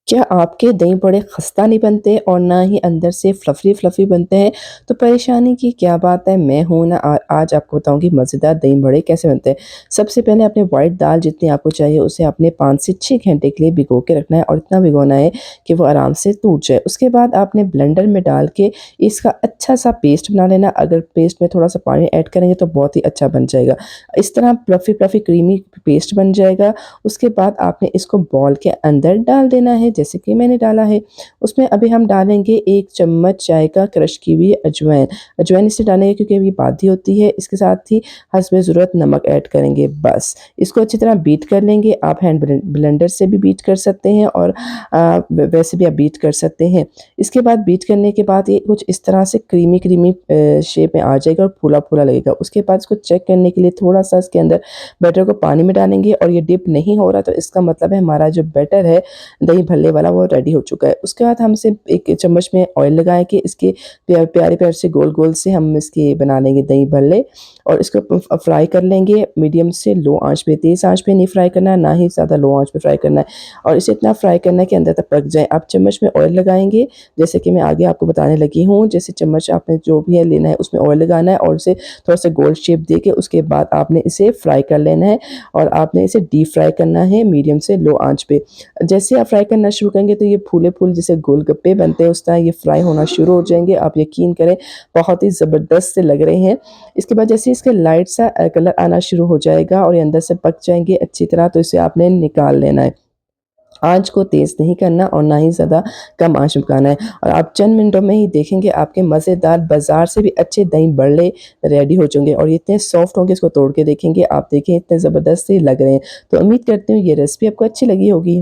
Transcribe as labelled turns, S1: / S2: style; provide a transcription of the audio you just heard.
S1: क्या आपके दही बड़े खस्ता नहीं बनते और ना ही अंदर से फ्लफ़ी फ्लफ़ी बनते हैं? तो परेशानी की क्या बात है, मैं हूँ ना आज आपको बताऊँगी मज़ेदार दही बड़े कैसे बनते हैं। सबसे पहले अपने व्हाइट दाल जितनी आपको चाहिए उसे आपने 5 से 6 घंटे के लिए भिगो के रखना है और इतना भिगोना है कि वो आराम से टूट जाए। उसके बाद आपने ब्लेंडर में डाल के इसका अच्छा-सा पेस्ट बना लेना। अगर पेस्ट में थोड़ा-सा पानी ऐड करेंगे तो बहुत ही अच्छा बन जाएगा। इस तरह फ्लफ़ी फ्लफ़ी क्रीमी पेस्ट बन जाएगा। उसके बाद आपने इसको बॉल के अंदर डाल देना है जैसे कि मैंने डाला है। उसमें अभी हम डालेंगे 1 चम्मच चाय का क्रश की हुई अजवाइन। अजवाइन इसलिए डालेंगे क्योंकि ये बादी होती है। इसके साथ ही हस्बे ज़रूरत नमक ऐड करेंगे बस। इसको अच्छी तरह बीट कर लेंगे। आप हैंड ब्लेंडर से भी बीट कर सकते हैं और वैसे भी आप बीट कर सकते हैं। इसके बाद बीट करने के बाद ये कुछ इस तरह से क्रीमी-क्रीमी शेप में आ जाएगा और फूला-फूला लगेगा। उसके बाद इसको चेक करने के लिए थोड़ा-सा इसके अंदर बैटर को पानी में डालेंगे और ये डिप नहीं हो रहा तो इसका मतलब है हमारा जो बैटर है दही भल्ले वाला वो रेडी हो चुका है। उसके बाद हम इसे एक चम्मच में ऑयल लगा के इसके प्यारे-प्यारे से गोल-गोल से हम इसके बना लेंगे दही भल्ले और इसको फ्राई कर लेंगे मीडियम से लो आँच पे, तेज़ आँच पे नहीं फ्राई करना है, ना ही ज़्यादा लो आँच पे फ्राई करना है और इसे इतना फ्राई करना है कि अंदर तक पक जाए। आप चम्मच में ऑयल लगाएँगे, जैसे कि मैं आगे आपको बताने लगी हूँ, जैसे चम्मच आपने जो भी है लेना है उसमें ऑयल लगाना है और उसे थोड़ा-सा गोल शेप देके उसके बाद आपने इसे फ्राई कर लेना है और आपने इसे डीप फ्राई करना है मीडियम से लो आँच पे। जैसे आप फ्राई करना शुरू करेंगे तो ये फूले-फूले जैसे गोलगप्पे बनते हैं उस तरह ये फ्राई होना शुरू हो जाएँगे। आप यकीन करें बहुत ही ज़बरदस्त से लग रहे हैं। इसके बाद जैसे इसका लाइट सा कलर आना शुरू हो जाएगा और ये अंदर से पक जाएँगे अच्छी तरह तो इसे आपने निकाल लेना है। आँच को तेज़ नहीं करना और ना ही ज़्यादा कम आँच में पकाना है और आप चंद मिनटों में ही देखेंगे आपके मज़ेदार बाज़ार से भी अच्छे दही बड़े रेडी हो जाएँगे और ये इतने सॉफ्ट होंगे इसको तोड़ के देखेंगे आप देखिए इतने ज़बरदस्त से लग रहे हैं। तो उम्मीद करती हूँ ये रेसिपी आपको अच्छी लगी होगी।